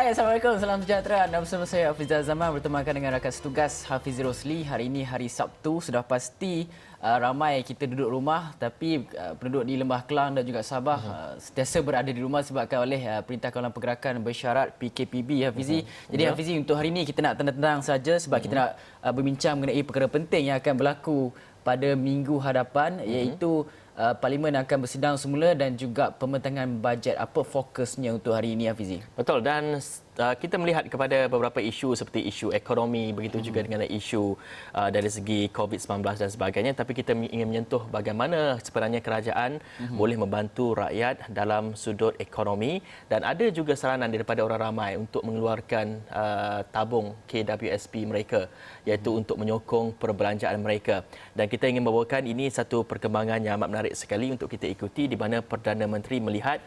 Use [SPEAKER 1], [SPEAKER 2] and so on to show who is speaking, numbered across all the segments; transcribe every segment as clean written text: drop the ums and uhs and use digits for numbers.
[SPEAKER 1] Hai, Assalamualaikum. Salam sejahtera. Anda bersama saya Hafizah Zaman bertemakan dengan rakan setugas Hafiz Rosli. Hari ini hari Sabtu. Sudah pasti ramai kita duduk rumah, tapi penduduk di Lembah Kelang dan juga Sabah sentiasa berada di rumah sebabkan oleh Perintah Kawalan Pergerakan Bersyarat PKPB, Hafizi. Jadi Hafizi, untuk hari ini kita nak tenang-tenang saja sebab kita nak berbincang mengenai perkara penting yang akan berlaku pada minggu hadapan, iaitu Parlimen akan bersidang semula dan juga pembentangan bajet. Apa fokusnya untuk hari ini, Hafizi?
[SPEAKER 2] Betul, dan kita melihat kepada beberapa isu seperti isu ekonomi, begitu juga dengan isu dari segi COVID-19 dan sebagainya, tapi kita ingin menyentuh bagaimana sebenarnya kerajaan boleh membantu rakyat dalam sudut ekonomi, dan ada juga saranan daripada orang ramai untuk mengeluarkan tabung KWSP mereka, iaitu untuk menyokong perbelanjaan mereka. Dan kita ingin membawakan ini satu perkembangan yang amat menarik sekali untuk kita ikuti, di mana Perdana Menteri melihat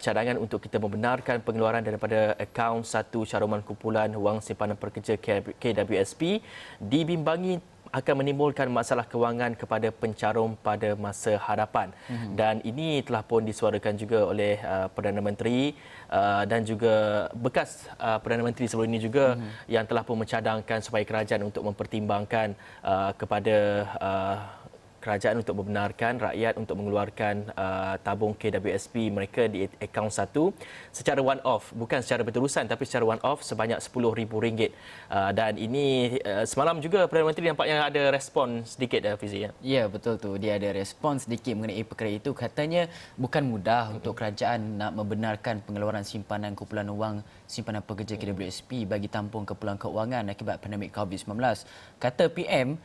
[SPEAKER 2] cadangan untuk kita membenarkan pengeluaran daripada akaun satu caruman kumpulan wang simpanan pekerja KWSP dibimbangi akan menimbulkan masalah kewangan kepada pencarum pada masa hadapan. Dan ini telah pun disuarakan juga oleh Perdana Menteri dan juga bekas Perdana Menteri sebelum ini juga yang telah pun mencadangkan supaya kerajaan untuk mempertimbangkan kepada kerajaan untuk membenarkan rakyat untuk mengeluarkan tabung KWSP mereka di akaun satu secara one off, bukan secara berterusan tapi secara one off sebanyak RM10,000. Dan ini semalam juga Perdana Menteri nampaknya ada respon sedikit, Fizi.
[SPEAKER 1] Ya, betul tu. Dia ada respon sedikit mengenai perkara itu. Katanya bukan mudah untuk kerajaan nak membenarkan pengeluaran simpanan kumpulan wang simpanan pekerja KWSP bagi tampung keperluan keuangan akibat pandemik COVID-19. Kata PM,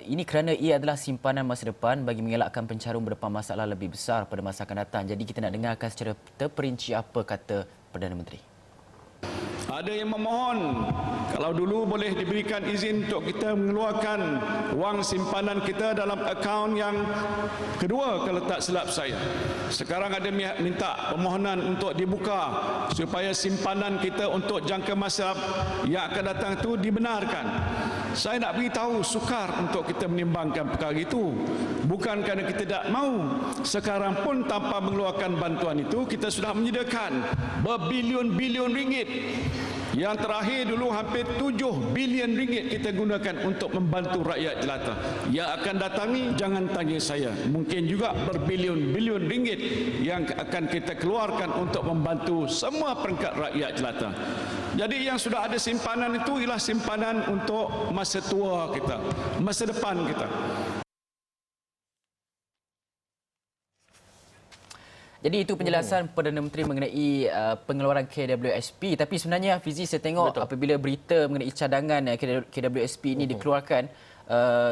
[SPEAKER 1] ini kerana ia adalah simpanan masa depan bagi mengelakkan pencarum berdepan masalah lebih besar pada masa akan datang. Jadi kita nak dengarkan secara terperinci apa kata Perdana Menteri.
[SPEAKER 3] Ada yang memohon kalau dulu boleh diberikan izin untuk kita mengeluarkan wang simpanan kita dalam akaun yang kedua kalau tak silap saya. Sekarang ada minta permohonan untuk dibuka supaya simpanan kita untuk jangka masa yang akan datang itu dibenarkan. Saya nak beritahu sukar untuk kita menimbangkan perkara itu. Bukan kerana kita tidak mahu. Sekarang pun tanpa mengeluarkan bantuan itu, kita sudah menyediakan berbilion-bilion ringgit. Yang terakhir dulu hampir 7 bilion ringgit kita gunakan untuk membantu rakyat jelata. Yang akan datangi jangan tanya saya. Mungkin juga berbilion-bilion ringgit yang akan kita keluarkan untuk membantu semua peringkat rakyat jelata. Jadi yang sudah ada simpanan itu ialah simpanan untuk masa tua kita, masa depan kita.
[SPEAKER 1] Jadi itu penjelasan Perdana Menteri mengenai pengeluaran KWSP. Tapi sebenarnya, Fizi, saya tengok apabila berita mengenai cadangan KWSP ini dikeluarkan,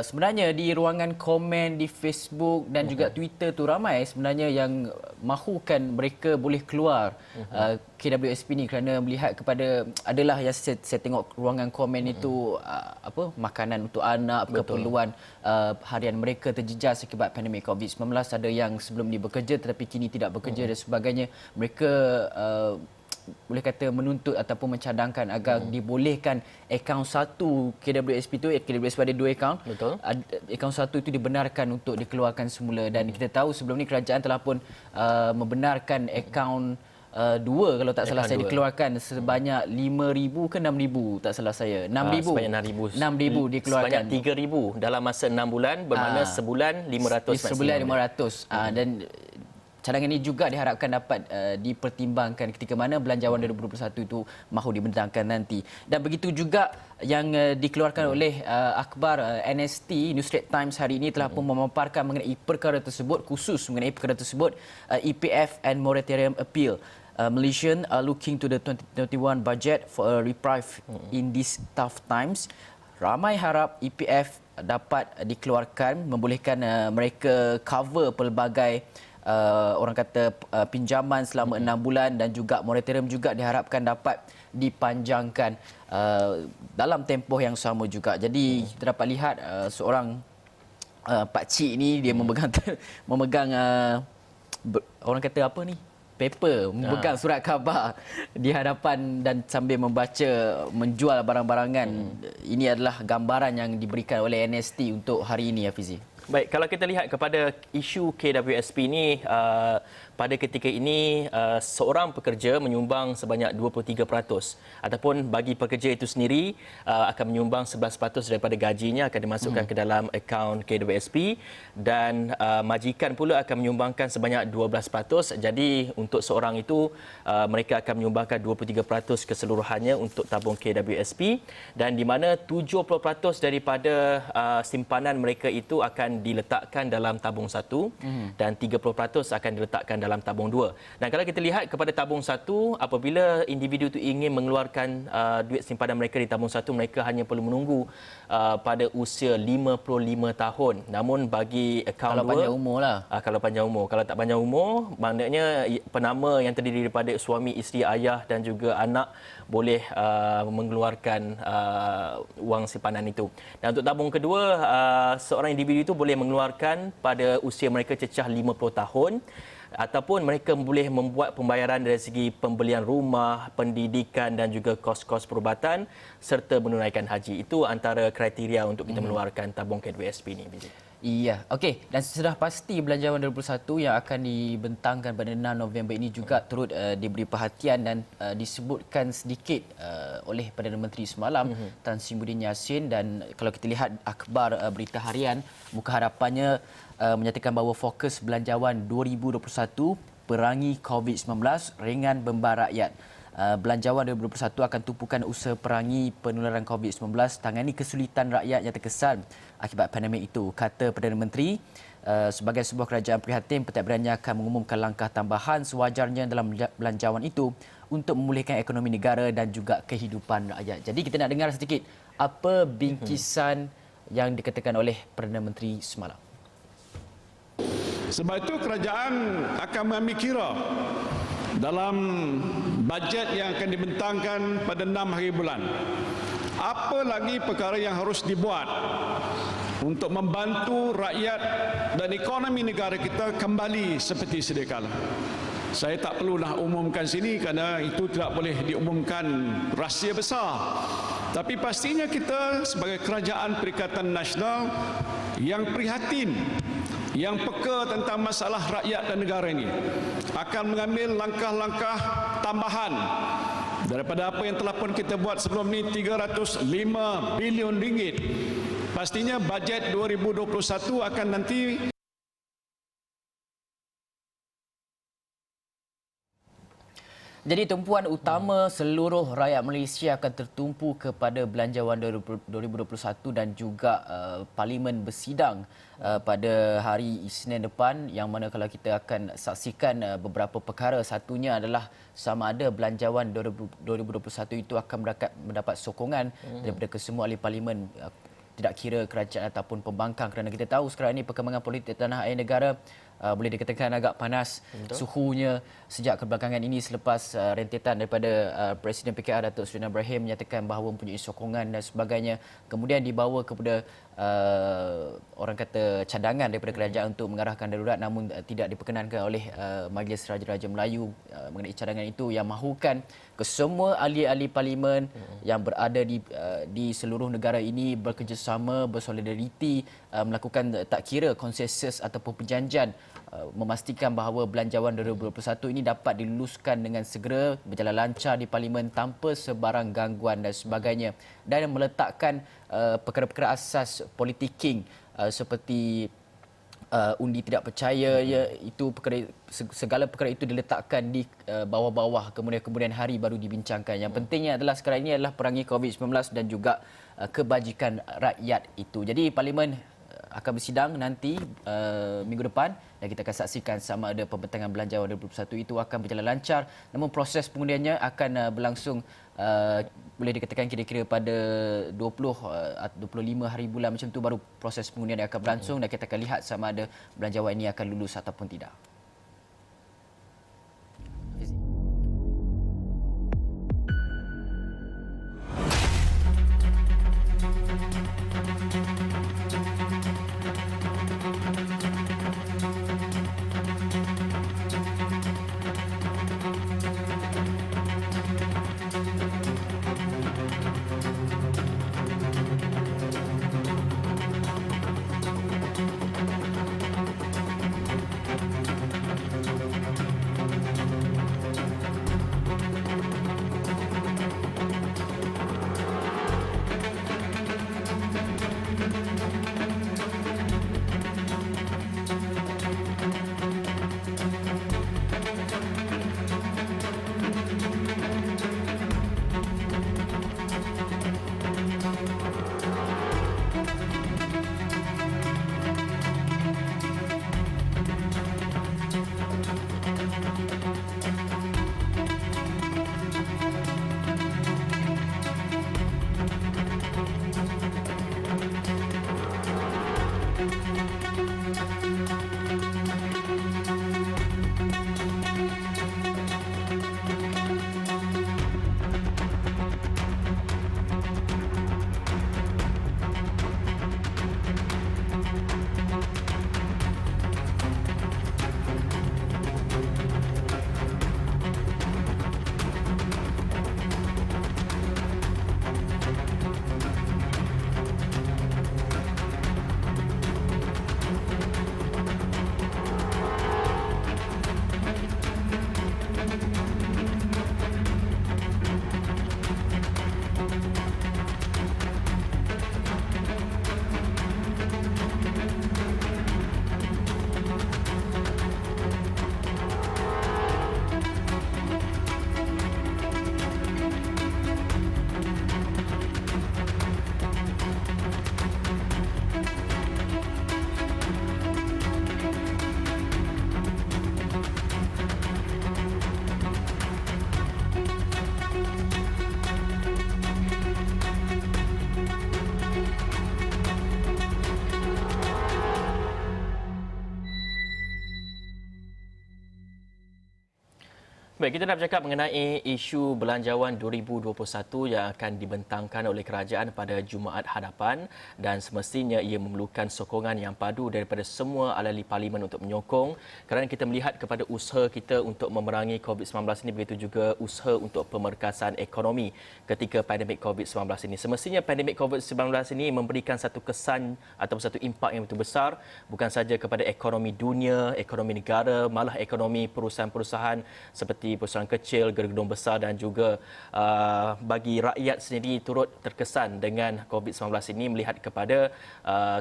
[SPEAKER 1] sebenarnya di ruangan komen di Facebook dan juga Twitter tu ramai sebenarnya yang mahukan mereka boleh keluar KWSP ni kerana melihat kepada adalah yang saya tengok ruangan komen itu makanan untuk anak, keperluan harian mereka terjejas akibat pandemik COVID-19. Ada yang sebelum ni bekerja tetapi kini tidak bekerja dan sebagainya. Mereka boleh kata menuntut ataupun mencadangkan agar dibolehkan akaun satu KWSP itu, KWSP ada dua akaun.
[SPEAKER 2] Betul.
[SPEAKER 1] Akaun satu itu dibenarkan untuk dikeluarkan semula, dan kita tahu sebelum ni kerajaan telah pun membenarkan akaun dua kalau tak salah saya dikeluarkan sebanyak 5,000 ke 6,000 tak salah saya. 6,000.
[SPEAKER 2] Sebanyak 6,000
[SPEAKER 1] dikeluarkan.
[SPEAKER 2] Sebanyak 3,000 dalam masa 6 bulan, bermakna sebulan 500 maksimum.
[SPEAKER 1] Sebulan 500. Dan cadangan ini juga diharapkan dapat dipertimbangkan ketika mana Belanjawan 2021 itu mahu dibentangkan nanti. Dan begitu juga yang dikeluarkan oleh akhbar NST, New Straits Times hari ini telah pun memaparkan mengenai perkara tersebut, khusus mengenai perkara tersebut, EPF and Moratorium Appeal. Malaysian are looking to the 2021 budget for a reprieve in these tough times. Ramai harap EPF dapat dikeluarkan, membolehkan mereka cover pelbagai orang kata pinjaman selama 6 bulan, dan juga moratorium juga diharapkan dapat dipanjangkan dalam tempoh yang sama juga. Jadi kita dapat lihat seorang pakcik ni dia memegang orang kata apa ni? Paper, memegang surat khabar di hadapan dan sambil membaca, menjual barang-barangan. Ini adalah gambaran yang diberikan oleh NST untuk hari ini, Hafizi.
[SPEAKER 2] Baik, kalau kita lihat kepada isu KWSP ini, pada ketika ini seorang pekerja menyumbang sebanyak 23% ataupun bagi pekerja itu sendiri akan menyumbang 11% daripada gajinya akan dimasukkan ke dalam akaun KWSP dan majikan pula akan menyumbangkan sebanyak 12%. Jadi untuk seorang itu mereka akan menyumbangkan 23% keseluruhannya untuk tabung KWSP dan di mana 70% daripada simpanan mereka itu akan diletakkan dalam tabung 1 dan 30% akan diletakkan dalam tabung 2. Dan kalau kita lihat kepada tabung 1, apabila individu itu ingin mengeluarkan duit simpanan mereka di tabung 1, mereka hanya perlu menunggu pada usia 55 tahun. Namun bagi akaun 2,
[SPEAKER 1] kalau panjang umur lah.
[SPEAKER 2] Kalau panjang umur. Kalau tak panjang umur, maknanya penama yang terdiri daripada suami, isteri, ayah dan juga anak boleh mengeluarkan wang simpanan itu. Dan untuk tabung kedua, seorang individu itu boleh mengeluarkan pada usia mereka cecah 50 tahun ataupun mereka boleh membuat pembayaran dari segi pembelian rumah, pendidikan dan juga kos-kos perubatan serta menunaikan haji. Itu antara kriteria untuk kita mengeluarkan tabung KWSP ini.
[SPEAKER 1] Iya, okey. Dan sudah pasti Belanjawan 2021 yang akan dibentangkan pada 6 November ini juga turut diberi perhatian dan disebutkan sedikit oleh Perdana Menteri semalam, Tan Sri Muhyiddin Yassin. Dan kalau kita lihat akhbar berita harian, muka harapannya menyatakan bahawa fokus Belanjawan 2021 perangi COVID-19 ringan beban rakyat. Belanjawan 2021 akan tumpukan usaha perangi penularan COVID-19, tangani kesulitan rakyat yang terkesan akibat pandemik itu, kata Perdana Menteri. Sebagai sebuah kerajaan prihatin, pentadbirannya akan mengumumkan langkah tambahan sewajarnya dalam belanjawan itu untuk memulihkan ekonomi negara dan juga kehidupan rakyat. Jadi kita nak dengar sedikit apa bingkisan yang dikatakan oleh Perdana Menteri semalam.
[SPEAKER 3] Sebab itu kerajaan akan mengambil kira dalam bajet yang akan dibentangkan pada 6 hari bulan. Apa lagi perkara yang harus dibuat untuk membantu rakyat dan ekonomi negara kita kembali seperti sedia kala. Saya tak perlu nak umumkan sini kerana itu tidak boleh diumumkan rahsia besar. Tapi pastinya kita sebagai kerajaan Perikatan Nasional yang prihatin, yang peka tentang masalah rakyat dan negara ini akan mengambil langkah-langkah tambahan daripada apa yang telah pun kita buat sebelum ini, 305 bilion ringgit. Pastinya bajet 2021 akan nanti.
[SPEAKER 1] Jadi tumpuan utama seluruh rakyat Malaysia akan tertumpu kepada Belanjawan 2021 dan juga Parlimen bersidang pada hari Isnin depan, yang mana kalau kita akan saksikan beberapa perkara. Satunya adalah sama ada Belanjawan 2021 itu akan mendapat sokongan daripada kesemua ahli Parlimen, tidak kira kerajaan ataupun pembangkang, kerana kita tahu sekarang ini perkembangan politik tanah air negara boleh dikatakan agak panas. Betul. Suhunya sejak kebelakangan ini selepas rentetan daripada Presiden PKR Datuk Seri Ibrahim menyatakan bahawa mempunyai sokongan dan sebagainya, kemudian dibawa kepada orang kata cadangan daripada kerajaan untuk mengarahkan darurat, namun tidak diperkenankan oleh Majlis Raja-Raja Melayu mengenai cadangan itu, yang mahukan kesemua ahli-ahli parlimen yang berada di seluruh negara ini bekerjasama, bersolidariti, melakukan tak kira konsensus ataupun perjanjian memastikan bahawa Belanjawan 2021 ini dapat diluluskan dengan segera, berjalan lancar di Parlimen tanpa sebarang gangguan dan sebagainya, dan meletakkan perkara-perkara asas politiking seperti undi tidak percaya, itu segala perkara itu diletakkan di bawah-bawah, kemudian hari baru dibincangkan. Yang pentingnya adalah sekarang ini adalah perangi COVID-19 dan juga kebajikan rakyat itu. Jadi Parlimen akan bersidang nanti minggu depan dan kita akan saksikan sama ada pembentangan Belanjawan 2021 itu akan berjalan lancar. Namun proses pengundiannya akan berlangsung boleh dikatakan kira-kira pada 20 atau 25 hari bulan macam tu, baru proses pengundian akan berlangsung dan kita akan lihat sama ada Belanjawan ini akan lulus ataupun tidak.
[SPEAKER 2] Baik, kita nak bercakap mengenai isu belanjawan 2021 yang akan dibentangkan oleh kerajaan pada Jumaat hadapan dan semestinya ia memerlukan sokongan yang padu daripada semua ahli parlimen untuk menyokong kerana kita melihat kepada usaha kita untuk memerangi COVID-19 ini, begitu juga usaha untuk pemerkasan ekonomi ketika pandemik COVID-19 ini. Semestinya pandemik COVID-19 ini memberikan satu kesan atau satu impak yang begitu besar bukan saja kepada ekonomi dunia, ekonomi negara, malah ekonomi perusahaan-perusahaan seperti perusahaan kecil, gedung besar dan juga bagi rakyat sendiri turut terkesan dengan COVID-19 ini melihat kepada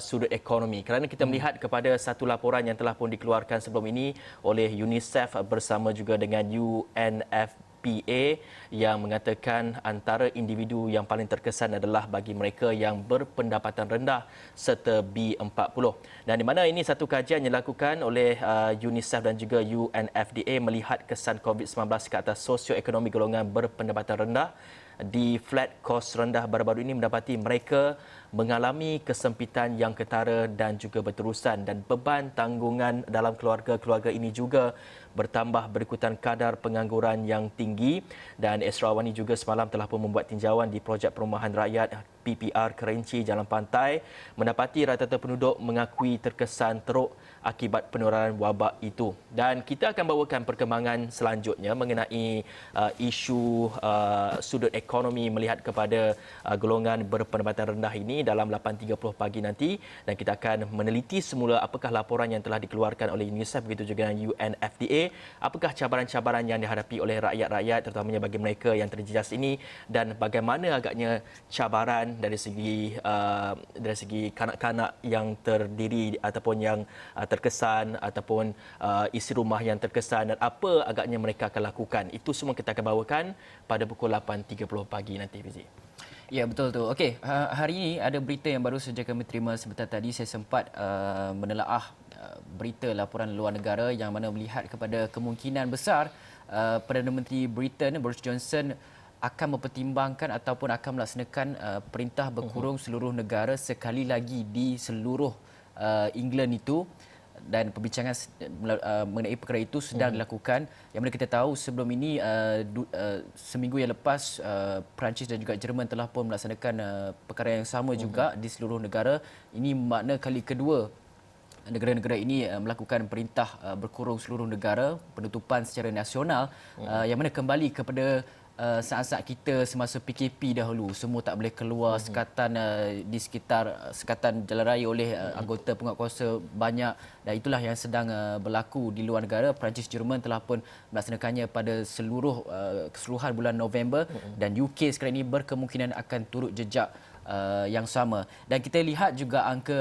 [SPEAKER 2] sudut ekonomi. Kerana kita melihat kepada satu laporan yang telah pun dikeluarkan sebelum ini oleh UNICEF bersama juga dengan UNFPA yang mengatakan antara individu yang paling terkesan adalah bagi mereka yang berpendapatan rendah serta B40. Dan di mana ini satu kajian yang dilakukan oleh UNICEF dan juga UNFDA melihat kesan COVID-19 ke atas sosioekonomi golongan berpendapatan rendah di flat kos rendah baru-baru ini mendapati mereka mengalami kesempitan yang ketara dan juga berterusan dan beban tanggungan dalam keluarga-keluarga ini juga bertambah berikutan kadar pengangguran yang tinggi. Dan Esrawani juga semalam telah pun membuat tinjauan di projek perumahan rakyat PPR Kerinci Jalan Pantai mendapati rata-rata penduduk mengakui terkesan teruk akibat penularan wabak itu. Dan kita akan bawakan perkembangan selanjutnya mengenai isu sudut ekonomi melihat kepada golongan berpendapatan rendah ini dalam 8.30 pagi nanti, dan kita akan meneliti semula apakah laporan yang telah dikeluarkan oleh UNICEF begitu juga dengan UNFDA, apakah cabaran-cabaran yang dihadapi oleh rakyat-rakyat terutamanya bagi mereka yang terjejas ini, dan bagaimana agaknya cabaran dari segi kanak-kanak yang terdiri ataupun yang terkesan ataupun isi rumah yang terkesan dan apa agaknya mereka akan lakukan. Itu semua kita akan bawakan pada pukul 8.30 pagi nanti, Fizi.
[SPEAKER 1] Ya, betul tu. Okey, hari ini ada berita yang baru saja kami terima sebentar tadi. Saya sempat menelaah berita laporan luar negara yang mana melihat kepada kemungkinan besar Perdana Menteri Britain Boris Johnson akan mempertimbangkan ataupun akan melaksanakan perintah berkurung seluruh negara sekali lagi di seluruh England itu. Dan perbincangan mengenai perkara itu sedang dilakukan. Yang mana kita tahu sebelum ini seminggu yang lepas Perancis dan juga Jerman telah pun melaksanakan perkara yang sama juga di seluruh negara. Ini makna kali kedua negara-negara ini melakukan perintah berkurung seluruh negara, penutupan secara nasional, yang mana kembali kepada saat-saat kita semasa PKP dahulu. Semua tak boleh keluar sekatan di sekitar sekatan jalan raya oleh anggota penguatkuasa banyak, dan itulah yang sedang berlaku di luar negara. Perancis, Jerman telah pun melaksanakannya pada keseluruhan bulan November, dan UK sekarang ini berkemungkinan akan turut jejak yang sama. Dan kita lihat juga angka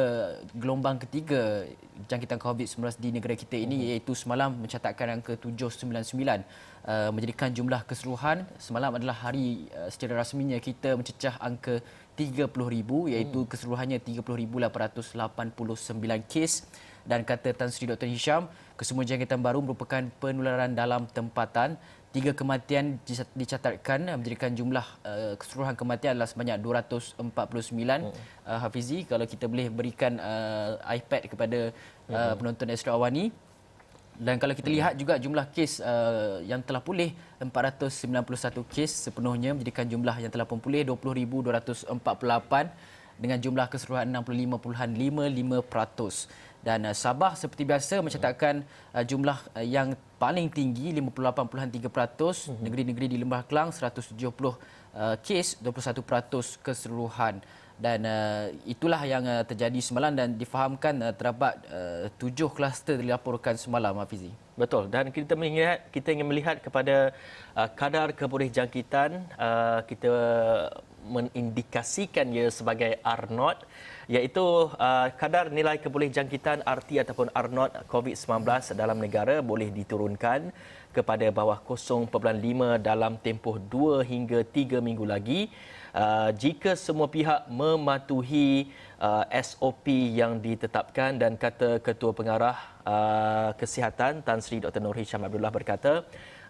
[SPEAKER 1] gelombang ketiga jangkitan COVID-19 di negara kita ini, iaitu semalam mencatatkan angka 799, menjadikan jumlah keseluruhan semalam adalah hari secara rasminya kita mencecah angka 30,000, iaitu keseluruhannya 30,889 kes. Dan kata Tan Sri Dr. Hisham, kesemua jangkitan baru merupakan penularan dalam tempatan. 3 kematian dicatatkan, menjadikan jumlah keseluruhan kematian adalah sebanyak 249. Hafizi, kalau kita boleh berikan iPad kepada penonton Astro Awani. Dan kalau kita lihat juga jumlah kes yang telah pulih 491 kes sepenuhnya, menjadikan jumlah yang telah pun pulih 20,248 dengan jumlah keseluruhan 65.55%. Dan Sabah seperti biasa mencatatkan jumlah yang paling tinggi 58.3%, negeri-negeri di Lembah Kelang 170 kes, 21% keseluruhan. Dan itulah yang terjadi semalam, dan difahamkan terdapat 7 kluster dilaporkan semalam, Hafizi.
[SPEAKER 2] Betul, dan kita ingin melihat kepada kadar kebolehjangkitan. Kita mengindikasikan ia sebagai R0, iaitu kadar nilai kebolehjangkitan RT ataupun R0 COVID-19 dalam negara boleh diturunkan kepada bawah 0.5 dalam tempoh 2 hingga 3 minggu lagi jika semua pihak mematuhi SOP yang ditetapkan. Dan kata Ketua Pengarah Kesihatan Tan Sri Dr. Nur Hisham Abdullah berkata,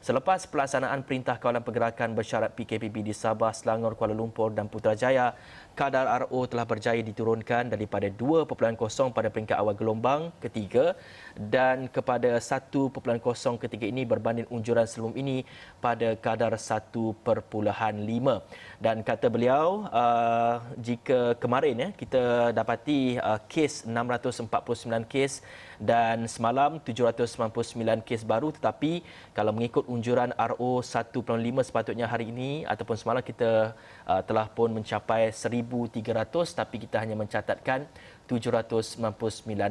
[SPEAKER 2] Selepas pelaksanaan Perintah Kawalan Pergerakan Bersyarat PKPB di Sabah, Selangor, Kuala Lumpur dan Putrajaya, kadar RO telah berjaya diturunkan daripada 2.0 pada peringkat awal gelombang ketiga dan kepada 1.0 ketiga ini berbanding unjuran sebelum ini pada kadar 1.5. Dan kata beliau, jika kemarin kita dapati kes 649 kes dan semalam 799 kes baru, tetapi kalau mengikut unjuran RO 1.5 sepatutnya hari ini ataupun semalam kita telah pun mencapai 1,300 tapi kita hanya mencatatkan 799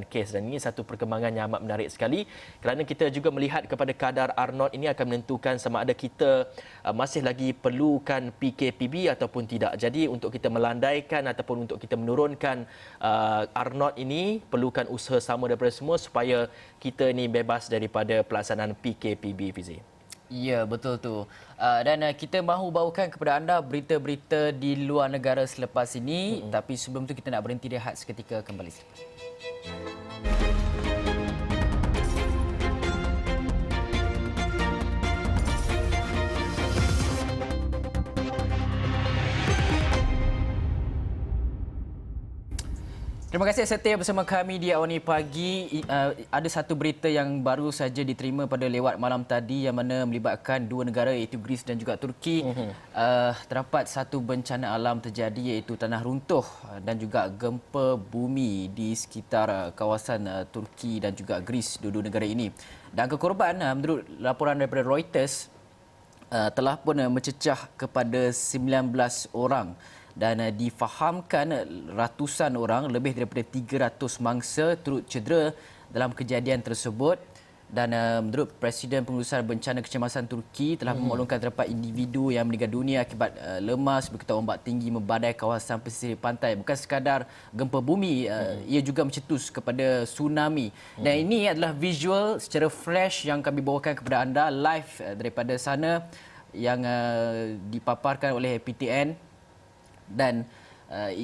[SPEAKER 2] kes dan ini satu perkembangan yang amat menarik sekali kerana kita juga melihat kepada kadar R0 ini akan menentukan sama ada kita masih lagi perlukan PKPB ataupun tidak. Jadi untuk kita melandaikan ataupun untuk kita menurunkan R0 ini perlukan usaha sama daripada semua supaya kita ini bebas daripada pelaksanaan PKPB, Fizi.
[SPEAKER 1] Ya, betul tu. Dan kita mahu bawakan kepada anda berita-berita di luar negara selepas ini. Tapi sebelum tu kita nak berhenti rehat seketika, kembali selepas. Terima kasih setia bersama kami di Awani Pagi. Ada satu berita yang baru saja diterima pada lewat malam tadi yang mana melibatkan dua negara iaitu Greece dan juga Turki. Terdapat satu bencana alam terjadi iaitu tanah runtuh dan juga gempa bumi di sekitar kawasan Turki dan juga Greece, dua-dua negara ini. Dan kekorban menurut laporan daripada Reuters telah pun mencecah kepada 19 orang. Dan difahamkan ratusan orang, lebih daripada 300 mangsa turut cedera dalam kejadian tersebut. Dan menurut Presiden Pengurusan Bencana Kecemasan Turki telah memaklumkan terdapat individu yang meninggal dunia akibat lemas bergetar ombak tinggi membadai kawasan pesisir pantai. Bukan sekadar gempa bumi, ia juga mencetus kepada tsunami. Dan ini adalah visual secara flash yang kami bawakan kepada anda live daripada sana yang dipaparkan oleh PTN. Dan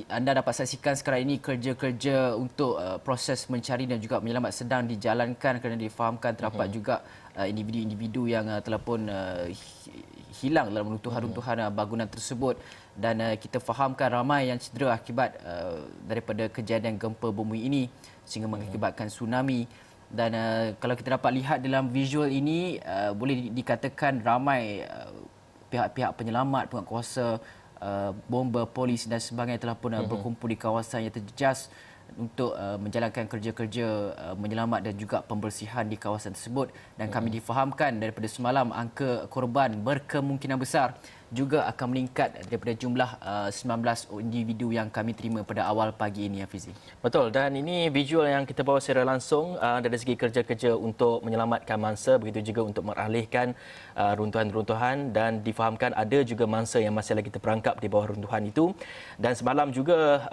[SPEAKER 1] anda dapat saksikan sekarang ini kerja-kerja untuk proses mencari dan juga menyelamat sedang dijalankan kerana difahamkan terdapat juga individu-individu yang telah pun hilang dalam runtuhan-runtuhan bangunan tersebut. Dan kita fahamkan ramai yang cedera akibat daripada kejadian gempa bumi ini sehingga mengakibatkan tsunami. Dan kalau kita dapat lihat dalam visual ini, boleh dikatakan ramai pihak-pihak penyelamat, penguatkuasa, bomba, polis dan sebagainya telah pun berkumpul di kawasan yang terjejas untuk menjalankan kerja-kerja menyelamat dan juga pembersihan di kawasan tersebut. Dan kami difahamkan daripada semalam angka korban berkemungkinan besar juga akan meningkat daripada jumlah 19 individu yang kami terima pada awal pagi ini, Hafizi.
[SPEAKER 2] Betul, dan ini visual yang kita bawa secara langsung dari segi kerja-kerja untuk menyelamatkan mangsa, begitu juga untuk mengalihkan runtuhan-runtuhan dan difahamkan ada juga mangsa yang masih lagi terperangkap di bawah runtuhan itu. Dan semalam juga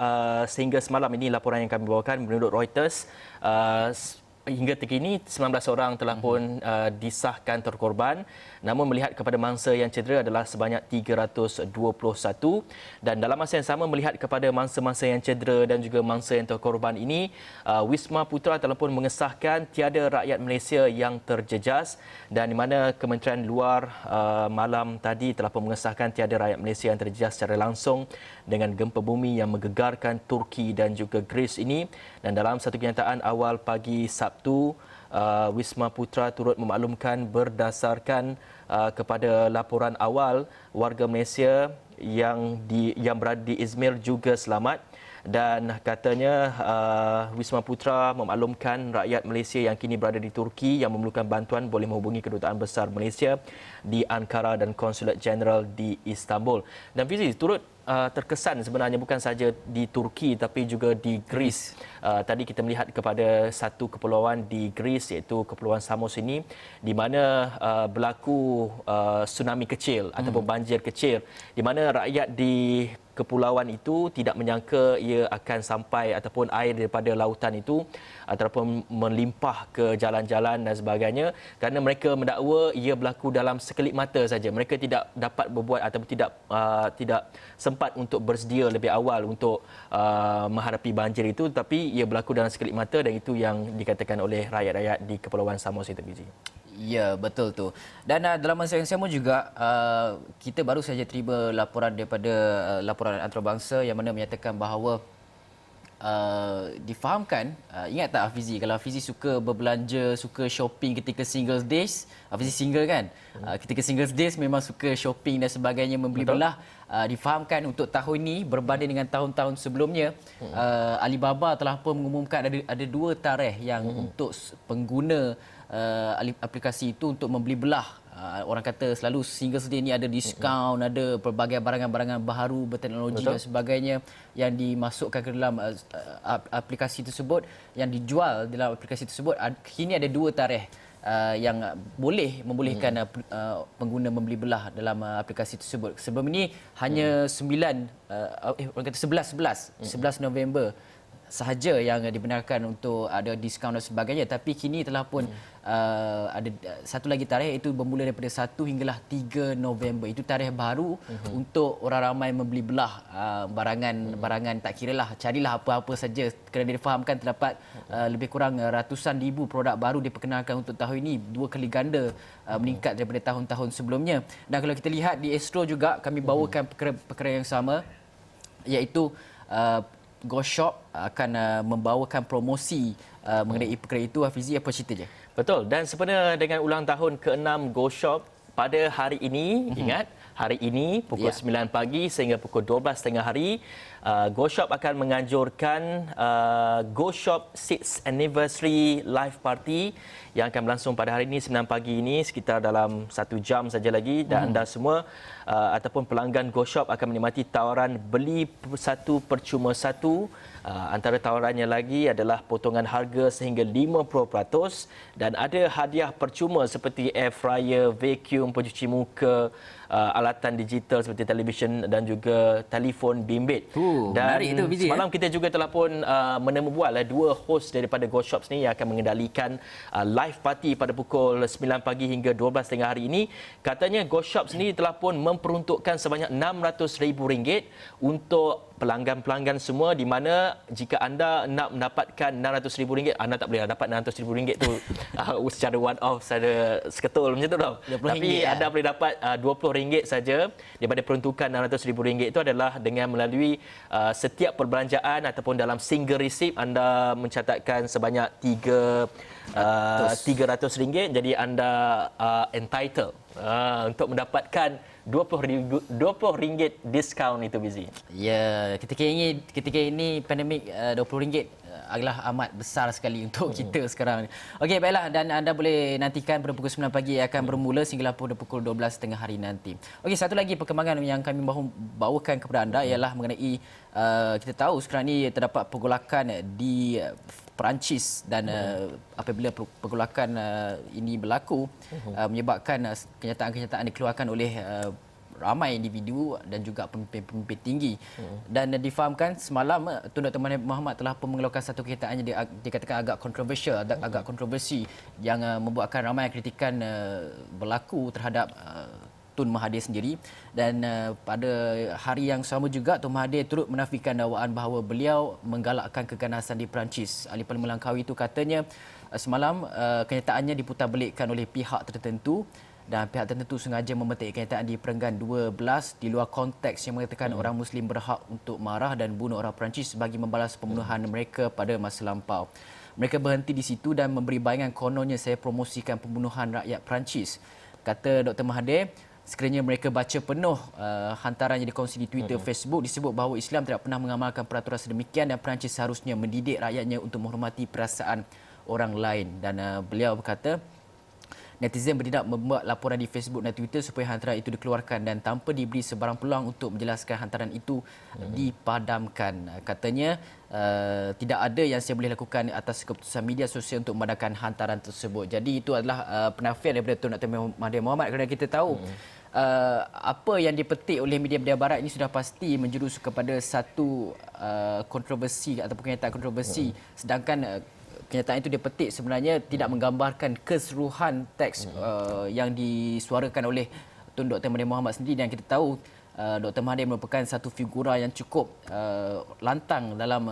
[SPEAKER 2] sehingga semalam ini laporan yang kami bawakan menurut Reuters, hingga terkini 19 orang telah pun disahkan terkorban. Namun melihat kepada mangsa yang cedera adalah sebanyak 321 dan dalam masa yang sama melihat kepada mangsa-mangsa yang cedera dan juga mangsa yang terkorban ini, Wisma Putra telah pun mengesahkan tiada rakyat Malaysia yang terjejas dan di mana Kementerian Luar malam tadi telah pun mengesahkan tiada rakyat Malaysia yang terjejas secara langsung dengan gempa bumi yang menggegarkan Turki dan juga Greece ini. Dan dalam satu kenyataan awal pagi Sabtu, Wisma Putra turut memaklumkan berdasarkan kepada laporan awal warga Malaysia yang berada di Izmir juga selamat. Dan katanya Wisma Putra memaklumkan rakyat Malaysia yang kini berada di Turki yang memerlukan bantuan boleh menghubungi Kedutaan Besar Malaysia di Ankara dan Konsulat Jeneral di Istanbul. Dan Fizi turut terkesan sebenarnya bukan saja di Turki tapi juga di Greece. Tadi kita melihat kepada satu kepulauan di Greece iaitu Kepulauan Samos ini di mana berlaku tsunami kecil ataupun banjir kecil di mana rakyat di kepulauan itu tidak menyangka ia akan sampai ataupun air daripada lautan itu ataupun melimpah ke jalan-jalan dan sebagainya kerana mereka mendakwa ia berlaku dalam sekelip mata saja. Mereka tidak dapat berbuat ataupun tidak sempat untuk bersedia lebih awal untuk menghadapi banjir itu, tapi ia berlaku dalam sekelip mata dan itu yang dikatakan oleh rakyat-rakyat di Kepulauan Samos itu, Biji.
[SPEAKER 1] Ya, betul tu. Dan dalam masa yang sama juga kita baru saja terima laporan daripada laporan antarabangsa yang mana menyatakan bahawa difahamkan, ingat tak Hafizi, kalau Hafizi suka berbelanja, suka shopping ketika Singles Days, Hafizi single kan, ketika Singles Days memang suka shopping dan sebagainya, membeli belah. Difahamkan untuk tahun ini berbanding dengan tahun-tahun sebelumnya, Alibaba telah pun mengumumkan ada 2 tarikh yang untuk pengguna aplikasi itu untuk membeli belah. Orang kata selalu Singles Day ni ada diskaun, ada pelbagai barangan-barangan baharu berteknologi dan sebagainya yang dimasukkan ke dalam aplikasi tersebut, yang dijual dalam aplikasi tersebut. Kini ada 2 tarikh yang boleh membolehkan pengguna membeli belah dalam aplikasi tersebut. Sebelum ini hanya 11 November sahaja yang dibenarkan untuk ada diskaun dan sebagainya, tapi kini telah pun ada satu lagi tarikh, iaitu bermula daripada 1 hinggalah 3 November. Itu tarikh baru untuk orang ramai membeli belah barangan tak kiralah, carilah apa-apa saja, kerana difahamkan terdapat lebih kurang ratusan ribu produk baru diperkenalkan untuk tahun ini, 2 kali ganda meningkat daripada tahun-tahun sebelumnya. Dan kalau kita lihat di Astro juga kami bawakan perkara yang sama, iaitu GoShop akan membawakan promosi mengenai perkara itu. Hafizi, apa cerita je?
[SPEAKER 2] Betul, dan sempena dengan ulang tahun ke-6 GoShop pada hari ini, ingat, hari ini pukul 9 pagi sehingga pukul 12 tengah hari, GoShop akan menganjurkan GoShop 6th Anniversary Live Party yang akan berlangsung pada hari ini 9 pagi ini, sekitar dalam 1 jam saja lagi, dan anda semua ataupun pelanggan GoShop akan menikmati tawaran beli 1 percuma 1. Antara tawarannya lagi adalah potongan harga sehingga 50% dan ada hadiah percuma seperti air fryer, vacuum, pencuci muka, alatan digital seperti televisyen dan juga telefon bimbit. Dan
[SPEAKER 1] menarik itu, Fizi,
[SPEAKER 2] semalam kita juga telah pun menemubual 2 host daripada GoShop ni yang akan mengendalikan live party pada pukul 9 pagi hingga 12 tengah hari ini. Katanya GoShop sendiri telah pun memperuntukkan sebanyak RM600,000 untuk pelanggan-pelanggan semua, di mana jika anda nak mendapatkan RM600,000, anda tak boleh dapat RM600,000 tu secara one off, secara seketul macam tu tau. Tapi anda boleh dapat RM20 saja daripada peruntukan RM600,000 itu adalah dengan melalui setiap perbelanjaan ataupun dalam single receipt anda mencatatkan sebanyak RM300, jadi anda entitled untuk mendapatkan RM20 diskaun itu, Bizi.
[SPEAKER 1] Ya, ketika ini pandemik, RM20 adalah amat besar sekali untuk kita sekarang. Okey, baiklah, dan anda boleh nantikan pada pukul 9 pagi akan bermula sehingga pada pukul 12 tengah hari nanti. Okey, satu lagi perkembangan yang kami mahu bawakan kepada anda ialah mengenai kita tahu sekarang ini terdapat pergolakan di Perancis, dan apabila pergolakan ini berlaku menyebabkan kenyataan-kenyataan dikeluarkan oleh ramai individu dan juga pemimpin-pemimpin tinggi. Dan difahamkan semalam Tun Dr. Mahathir Mohamad telah pun mengeluarkan satu kenyataan yang dikatakan agak kontroversial, agak kontroversi, yang membuatkan ramai kritikan berlaku terhadap Tun Mahathir sendiri. Dan pada hari yang sama juga Tun Mahathir turut menafikan dakwaan bahawa beliau menggalakkan keganasan di Perancis. Ahli Parlimen Langkawi itu katanya semalam kenyataannya diputarbelikkan oleh pihak tertentu, dan pihak tertentu sengaja memetik kenyataan di Perenggan 12 di luar konteks yang mengatakan orang Muslim berhak untuk marah dan bunuh orang Perancis bagi membalas pembunuhan mereka pada masa lampau. Mereka berhenti di situ dan memberi bayangan kononnya saya promosikan pembunuhan rakyat Perancis. Kata Dr. Mahathir, sekiranya mereka baca penuh hantaran yang dikongsi di Twitter, Facebook, disebut bahawa Islam tidak pernah mengamalkan peraturan sedemikian dan Perancis seharusnya mendidik rakyatnya untuk menghormati perasaan orang lain. Dan beliau berkata, netizen bertindak membuat laporan di Facebook dan Twitter supaya hantaran itu dikeluarkan dan tanpa diberi sebarang peluang untuk menjelaskan hantaran itu dipadamkan. Katanya, tidak ada yang saya boleh lakukan atas keputusan media sosial untuk memadamkan hantaran tersebut. Jadi itu adalah penafian daripada Tun Dr. Mahathir Mohamad, kerana kita tahu apa yang dipetik oleh media-media barat ini sudah pasti menjurus kepada satu kontroversi ataupun kenyataan kontroversi, sedangkan kenyataan itu dipetik sebenarnya tidak menggambarkan keseluruhan teks yang disuarakan oleh Tun Dr. Mahathir Mohamad sendiri. Dan kita tahu Dr. Mahathir merupakan satu figura yang cukup lantang dalam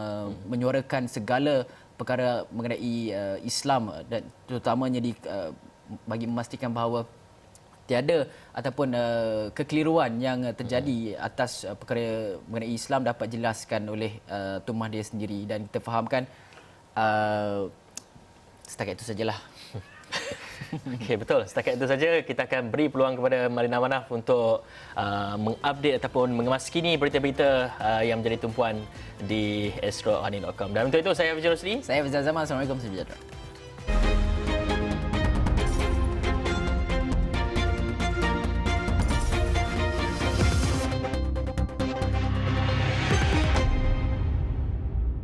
[SPEAKER 1] menyuarakan segala perkara mengenai Islam, dan terutamanya di bagi memastikan bahawa tiada ataupun kekeliruan yang terjadi atas perkara mengenai Islam dapat dijelaskan oleh Tun Mahathir sendiri, dan kita fahamkan setakat itu sajalah.
[SPEAKER 2] Okey, betul. Setakat itu saja. Kita akan beri peluang kepada Marina Manaf untuk mengupdate ataupun mengemas-kini berita-berita yang menjadi tumpuan di astroani.com. Dan untuk itu saya Fajrul Rosli.
[SPEAKER 1] Saya Fazal Zaman. Assalamualaikum warahmatullahi wabarakatuh.